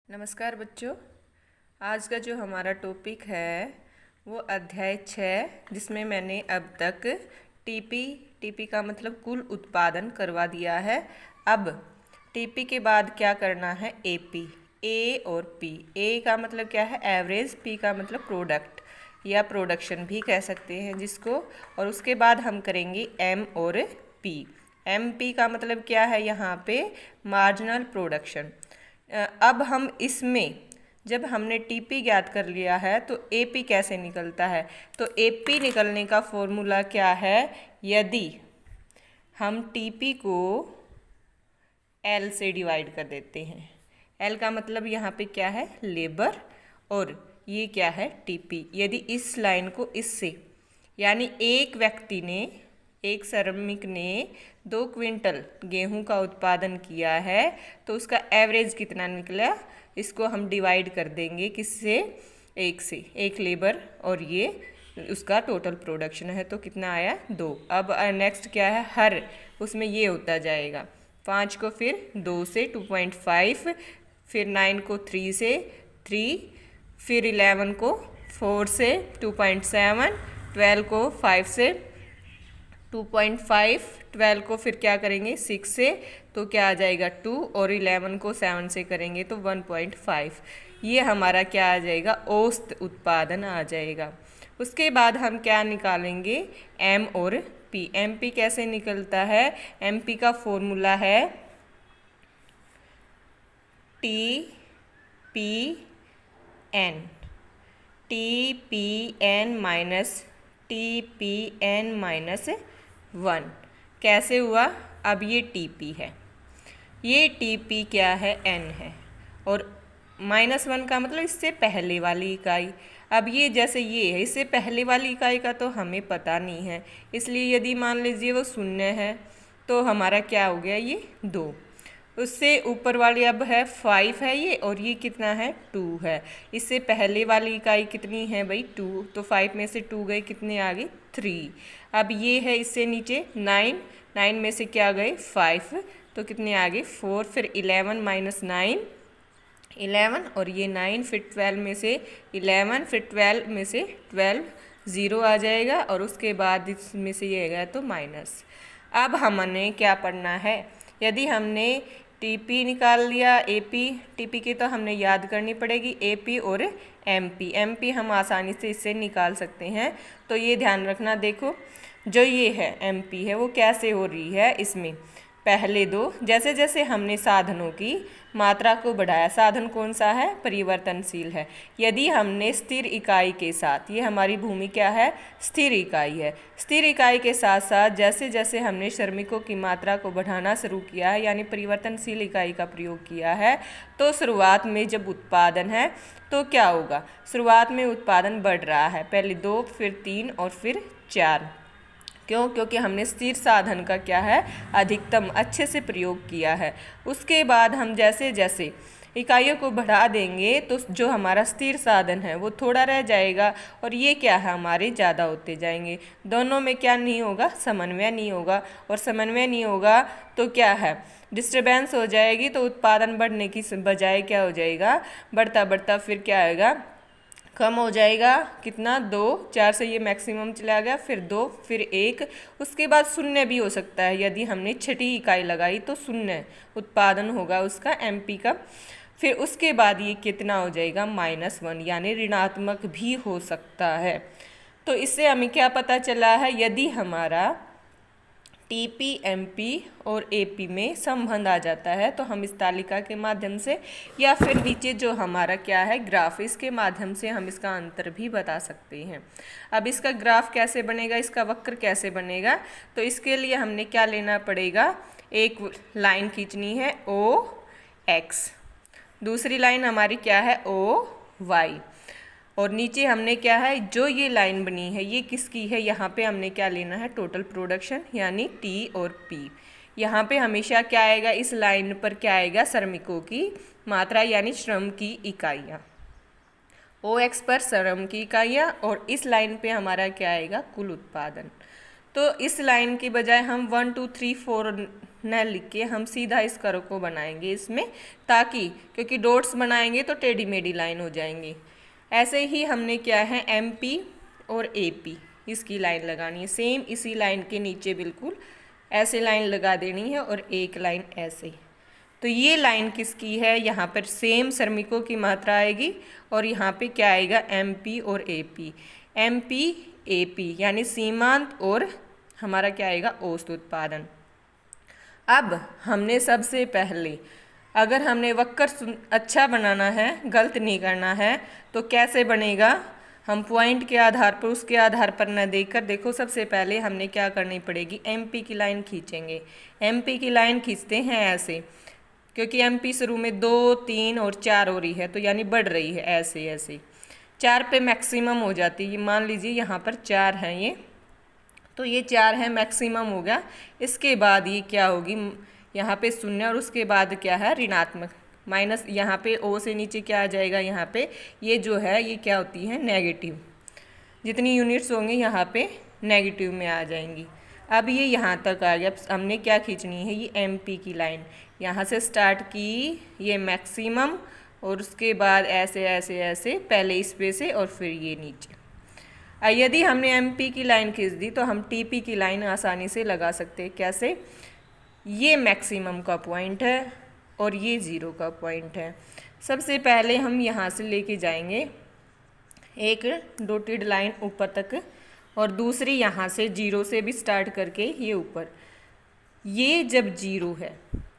नमस्कार बच्चों। आज का जो हमारा टॉपिक है वो अध्याय 6, जिसमें मैंने अब तक टीपी का मतलब कुल उत्पादन करवा दिया है। अब टीपी के बाद क्या करना है, एपी। ए और पी। ए का मतलब क्या है, एवरेज। पी का मतलब प्रोडक्ट या प्रोडक्शन भी कह सकते हैं जिसको। और उसके बाद हम करेंगे एम और पी। एम पी का मतलब क्या है, यहाँ पे मार्जिनल प्रोडक्शन। अब हम इसमें जब हमने टीपी ज्ञात कर लिया है तो एपी कैसे निकलता है, तो एपी निकलने का फॉर्मूला क्या है, यदि हम टीपी को एल से डिवाइड कर देते हैं। एल का मतलब यहाँ पे क्या है, लेबर, और ये क्या है, टीपी। यदि इस लाइन को इससे, यानी एक व्यक्ति ने, एक श्रमिक ने 2 क्विंटल गेहूं का उत्पादन किया है तो उसका एवरेज कितना निकला, इसको हम डिवाइड कर देंगे किससे, एक से, एक लेबर, और ये उसका टोटल प्रोडक्शन है तो कितना आया, 2। अब नेक्स्ट क्या है, हर, उसमें ये होता जाएगा 5 को फिर 2 से 2.5, फिर 9 को 3 से 3, फिर 11 को 4 से 2.7, 12 को 5 से 2.5, 12 को फिर क्या करेंगे 6 से, तो क्या आ जाएगा 2, और 11 को 7 से करेंगे तो 1.5। ये हमारा क्या आ जाएगा, औसत उत्पादन आ जाएगा। उसके बाद हम क्या निकालेंगे, एम और पी। एम पी कैसे निकलता है, एम पी का फॉर्मूला है T P N. T P N minus T P N minus 1। कैसे हुआ, अब ये टीपी है, ये टीपी क्या है, एन है, और -1 का मतलब इससे पहले वाली इकाई। अब ये जैसे ये है, इससे पहले वाली इकाई का तो हमें पता नहीं है, इसलिए यदि मान लीजिए वो 0 है तो हमारा क्या हो गया, ये 2। उससे ऊपर वाली अब है 5 है ये, और ये कितना है, 2 है। इससे पहले वाली इकाई कितनी है भाई, 2, तो 5 में से 2 गए, कितने आ गए, 3। अब ये है इससे नीचे 9, 9 में से क्या गए, 5, तो कितने आ गए, 4, फिर 11 माइनस 9, 11, और ये 9, फिर 12 में से 11, फिर 12 में से 12, 0 आ जाएगा, और उसके बाद इसमें से ये आएगा तो माइनस। अब हमने क्या पढ़ना है, यदि हमने टीपी निकाल लिया, एपी, टीपी की तो हमने याद करनी पड़ेगी एपी और एमपी। एमपी हम आसानी से इससे निकाल सकते हैं, तो ये ध्यान रखना। देखो जो ये है एमपी है वो कैसे हो रही है, इसमें पहले 2, जैसे जैसे हमने साधनों की मात्रा को बढ़ाया, साधन कौन सा है, परिवर्तनशील है। यदि हमने स्थिर इकाई के साथ, ये हमारी भूमि क्या है, स्थिर इकाई है, स्थिर इकाई के साथ साथ जैसे जैसे हमने श्रमिकों की मात्रा को बढ़ाना शुरू किया है, यानी परिवर्तनशील इकाई का प्रयोग किया है, तो शुरुआत में जब उत्पादन है तो क्या होगा, शुरुआत में उत्पादन बढ़ रहा है, पहले 2, फिर 3 और फिर 4। क्यों, क्योंकि हमने स्थिर साधन का क्या है, अधिकतम अच्छे से प्रयोग किया है। उसके बाद हम जैसे जैसे इकाइयों को बढ़ा देंगे तो जो हमारा स्थिर साधन है वो थोड़ा रह जाएगा, और ये क्या है, हमारे ज़्यादा होते जाएंगे। दोनों में क्या नहीं होगा, समन्वय नहीं होगा, और समन्वय नहीं होगा तो क्या है, डिस्टर्बेंस हो जाएगी, तो उत्पादन बढ़ने की बजाय क्या हो जाएगा, बढ़ता बढ़ता फिर क्या आएगा, कम हो जाएगा। कितना, 2, 4 से ये मैक्सिमम चला गया, फिर 2, फिर 1, उसके बाद 0 भी हो सकता है। यदि हमने छठी इकाई लगाई तो 0 उत्पादन होगा उसका, एमपी का। फिर उसके बाद ये कितना हो जाएगा, -1, यानी ऋणात्मक भी हो सकता है। तो इससे हमें क्या पता चला है, यदि हमारा टीपी, एमपी और एपी में संबंध आ जाता है तो हम इस तालिका के माध्यम से, या फिर नीचे जो हमारा क्या है ग्राफ, इसके माध्यम से हम इसका अंतर भी बता सकते हैं। अब इसका ग्राफ कैसे बनेगा, इसका वक्र कैसे बनेगा, तो इसके लिए हमने क्या लेना पड़ेगा, एक लाइन खींचनी है ओ एक्स, दूसरी लाइन हमारी क्या है, ओ वाई, और नीचे हमने क्या है, जो ये लाइन बनी है ये किसकी है, यहाँ पे हमने क्या लेना है, टोटल प्रोडक्शन, यानी टी और पी। यहाँ पे हमेशा क्या आएगा, इस लाइन पर क्या आएगा, श्रमिकों की मात्रा, यानी श्रम की इकाइयाँ, ओ एक्स पर श्रम की इकाइयाँ, और इस लाइन पे हमारा क्या आएगा, कुल उत्पादन। तो इस लाइन की बजाय हम 1 2 3 4 न लिख के हम सीधा इस कर्व को बनाएंगे इसमें, ताकि क्योंकि डॉट्स बनाएंगे तो टेढ़ी मेढ़ी लाइन हो जाएंगी। ऐसे ही हमने क्या है MP और AP इसकी लाइन लगानी है। सेम इसी लाइन के नीचे बिल्कुल ऐसे लाइन लगा देनी है और एक लाइन ऐसे। तो ये लाइन किसकी है, यहाँ पर सेम श्रमिकों की मात्रा आएगी और यहाँ पे क्या आएगा MP और AP। MP AP यानी सीमांत और हमारा क्या आएगा औसत उत्पादन। अब हमने सबसे पहले अगर हमने वक्र अच्छा बनाना है, गलत नहीं करना है, तो कैसे बनेगा, हम पॉइंट के आधार पर उसके आधार पर न देकर, देखो सबसे पहले हमने क्या करनी पड़ेगी, MP की लाइन खींचेंगे। MP की लाइन खींचते हैं ऐसे, क्योंकि MP शुरू में 2 3 और 4 हो रही है, तो यानी बढ़ रही है ऐसे ऐसे। 4 पे मैक्सिमम हो जाती है, मान लीजिए यहाँ पर 4 है ये, तो ये 4 है मैक्सिमम हो गया। इसके बाद ये क्या होगी, यहाँ पे 0 और उसके बाद क्या है ऋणात्मक माइनस, यहाँ पे O से नीचे क्या आ जाएगा, यहाँ पे ये जो है ये क्या होती है नेगेटिव, जितनी यूनिट्स होंगे यहाँ पे नेगेटिव में आ जाएंगी। अब ये यहाँ तक आ गया। अब हमने क्या खींचनी है, ये MP की लाइन यहाँ से स्टार्ट की, ये मैक्सिमम और उसके बाद ऐसे ऐसे ऐसे, पहले इस पे से और फिर ये नीचे। यदि हमने MP की लाइन खींच दी तो हम TP की लाइन आसानी से लगा सकते हैं। कैसे, ये मैक्सिमम का पॉइंट है और ये 0 का पॉइंट है। सबसे पहले हम यहाँ से लेके जाएंगे एक डॉटेड लाइन ऊपर तक और दूसरी यहाँ से 0 से भी स्टार्ट करके ये ऊपर। ये जब 0 है,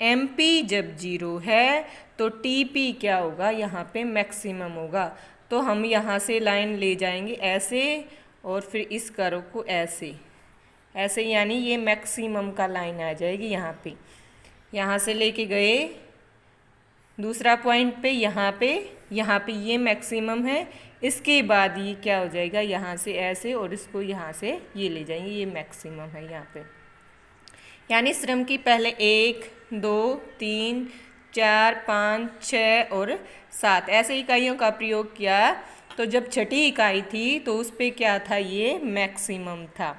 MP जब 0 है तो TP क्या होगा, यहाँ पे मैक्सिमम होगा। तो हम यहाँ से लाइन ले जाएंगे ऐसे और फिर इस कर्व को ऐसे ऐसे, यानी ये मैक्सिमम का लाइन आ जाएगी यहाँ पे। यहाँ से लेके गए दूसरा पॉइंट पे, यहाँ पे ये मैक्सिमम है। इसके बाद ये क्या हो जाएगा, यहाँ से ऐसे और इसको यहाँ से ये ले जाएंगे, ये मैक्सिमम है यहाँ पे। यानी श्रम की पहले 1 2 3 4 5 6 और 7 ऐसे इकाइयों का प्रयोग किया। तो जब छठी इकाई थी तो उस पे क्या था, ये मैक्सिमम था।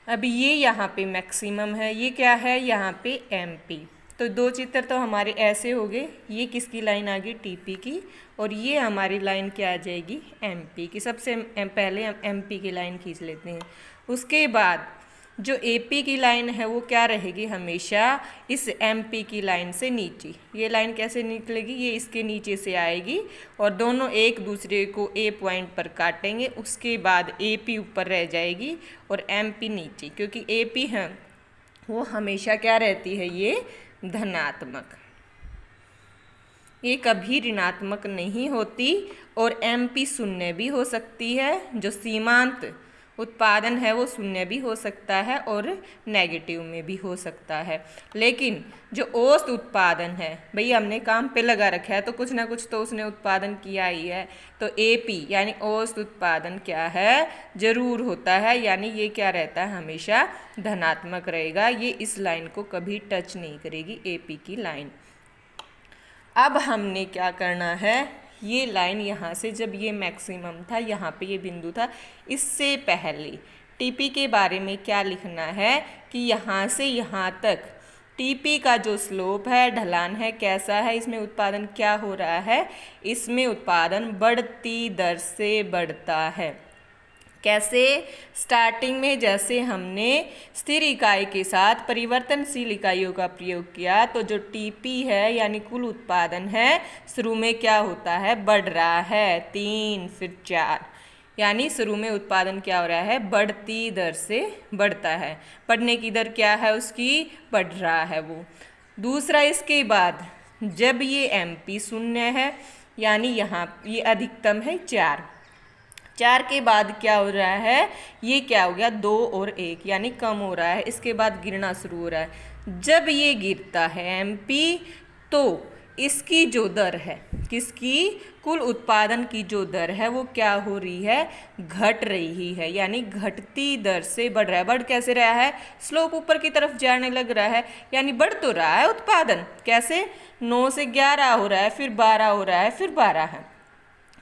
अब ये यहाँ पे मैक्सिमम है, ये क्या है यहाँ पे MP। तो 2 चित्र तो हमारे ऐसे हो गए। ये किसकी लाइन आ गई, TP की, और ये हमारी लाइन क्या आ जाएगी, MP की। सबसे पहले हम MP की लाइन खींच लेते हैं। उसके बाद जो AP की लाइन है वो क्या रहेगी, हमेशा इस MP की लाइन से नीचे। ये लाइन कैसे निकलेगी, ये इसके नीचे से आएगी और दोनों एक दूसरे को A पॉइंट पर काटेंगे। उसके बाद AP ऊपर रह जाएगी और MP नीचे, क्योंकि AP है वो हमेशा क्या रहती है, ये धनात्मक, ये कभी ऋणात्मक नहीं होती। और MP शून्य भी हो सकती है, जो सीमांत उत्पादन है वो शून्य भी हो सकता है और नेगेटिव में भी हो सकता है। लेकिन जो औसत उत्पादन है, भाई हमने काम पे लगा रखा है तो कुछ ना कुछ तो उसने उत्पादन किया ही है। तो AP यानी औसत उत्पादन क्या है, जरूर होता है, यानी ये क्या रहता है, हमेशा धनात्मक रहेगा। ये इस लाइन को कभी टच नहीं करेगी, AP की लाइन। अब हमने क्या करना है, ये लाइन यहाँ से जब ये मैक्सिमम था, यहाँ पे ये बिंदु था, इससे पहले TP के बारे में क्या लिखना है कि यहाँ से यहाँ तक TP का जो स्लोप है, ढलान है, कैसा है, इसमें उत्पादन क्या हो रहा है, इसमें उत्पादन बढ़ती दर से बढ़ता है। कैसे, स्टार्टिंग में जैसे हमने स्थिर इकाई के साथ परिवर्तनशील इकाइयों का प्रयोग किया, तो जो TP है यानी कुल उत्पादन है, शुरू में क्या होता है, बढ़ रहा है, 3 फिर 4, यानी शुरू में उत्पादन क्या हो रहा है, बढ़ती दर से बढ़ता है। बढ़ने की दर क्या है उसकी, बढ़ रहा है वो। दूसरा, इसके बाद जब ये MP शून्य है, यानी यहाँ ये अधिकतम है 4 के बाद क्या हो रहा है, ये क्या हो गया, 2 और 1, यानी कम हो रहा है। इसके बाद गिरना शुरू हो रहा है। जब ये गिरता है MP, तो इसकी जो दर है, किसकी, कुल उत्पादन की जो दर है वो क्या हो रही है, घट रही है, यानी घटती दर से बढ़ रहा है। बढ़ कैसे रहा है, स्लोप ऊपर की तरफ जाने लग रहा है, यानी बढ़ तो रहा है उत्पादन। कैसे, 9 से 11 हो रहा है, फिर 12 हो रहा है, फिर 12 है।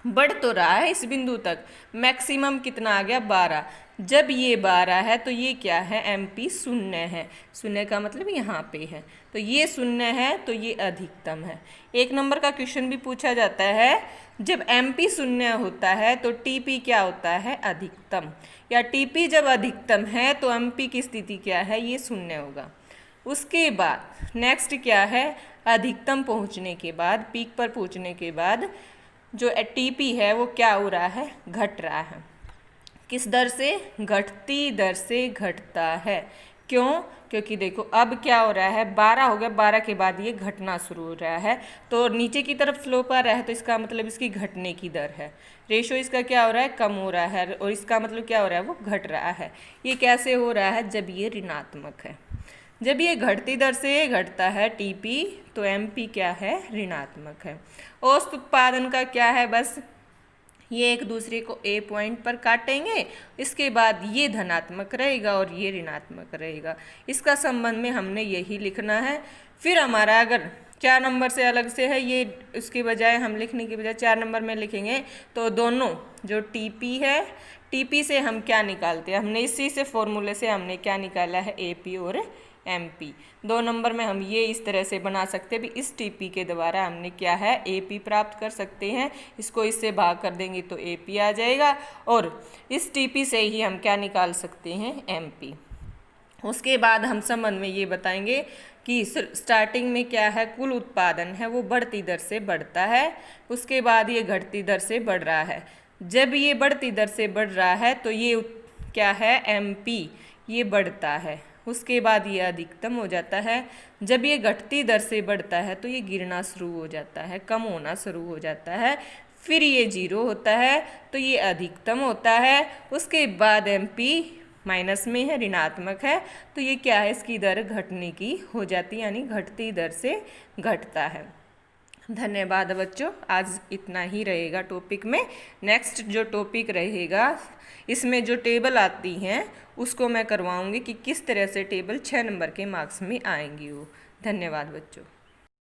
बढ़ तो रहा है इस बिंदु तक, मैक्सिमम कितना आ गया 12। जब ये 12 है तो ये क्या है, MP शून्य है। शून्य का मतलब यहाँ पे है, तो ये शून्य है तो ये अधिकतम है। 1 नंबर का क्वेश्चन भी पूछा जाता है, जब MP शून्य होता है तो TP क्या होता है, अधिकतम, या TP जब अधिकतम है तो MP की स्थिति क्या है, ये शून्य होगा। उसके बाद नेक्स्ट क्या है, अधिकतम पहुँचने के बाद, पीक पर पहुँचने के बाद जो TP है वो क्या हो रहा है, घट रहा है। किस दर से, घटती दर से घटता है। क्यों, क्योंकि देखो अब क्या हो रहा है, 12 हो गया, 12 के बाद ये घटना शुरू हो रहा है, तो नीचे की तरफ स्लोप आ रहा है, तो इसका मतलब इसकी घटने की दर है। रेशो इसका क्या हो रहा है, कम हो रहा है, और इसका मतलब क्या हो रहा है, वो घट रहा है। ये कैसे हो रहा है, जब ये ऋणात्मक है। जब ये घटती दर से घटता है TP, तो MP क्या है, ऋणात्मक है। औसत उत्पादन का क्या है, बस ये एक दूसरे को A पॉइंट पर काटेंगे, इसके बाद ये धनात्मक रहेगा और ये ऋणात्मक रहेगा। इसका संबंध में हमने यही लिखना है। फिर हमारा अगर 4 नंबर से अलग से है ये, उसके बजाय हम लिखने के बजाय 4 नंबर में लिखेंगे, तो दोनों जो TP है, TP से हम क्या निकालते हैं, हमने इसी से फॉर्मूले से हमने क्या निकाला है, AP और MP। 2 नंबर में हम ये इस तरह से बना सकते हैं, भी इस TP के द्वारा हमने क्या है, AP प्राप्त कर सकते हैं। इसको इससे भाग कर देंगे तो AP आ जाएगा, और इस TP से ही हम क्या निकाल सकते हैं, MP। उसके बाद हम संबंध में ये बताएंगे कि स्टार्टिंग में क्या है, कुल उत्पादन है वो बढ़ती दर से बढ़ता है, उसके बाद ये घटती दर से बढ़ रहा है। जब ये बढ़ती दर से बढ़ रहा है तो ये क्या है, MP, ये बढ़ता है। उसके बाद ये अधिकतम हो जाता है। जब ये घटती दर से बढ़ता है तो ये गिरना शुरू हो जाता है, कम होना शुरू हो जाता है। फिर ये 0 होता है तो ये अधिकतम होता है। उसके बाद MP माइनस में है, ऋणात्मक है, तो ये क्या है, इसकी दर घटने की हो जाती है, यानी घटती दर से घटता है। धन्यवाद बच्चों, आज इतना ही रहेगा टॉपिक में। नेक्स्ट जो टॉपिक रहेगा इसमें जो टेबल आती हैं उसको मैं करवाऊंगी कि किस तरह से टेबल 6 नंबर के मार्क्स में आएंगी वो। धन्यवाद बच्चों।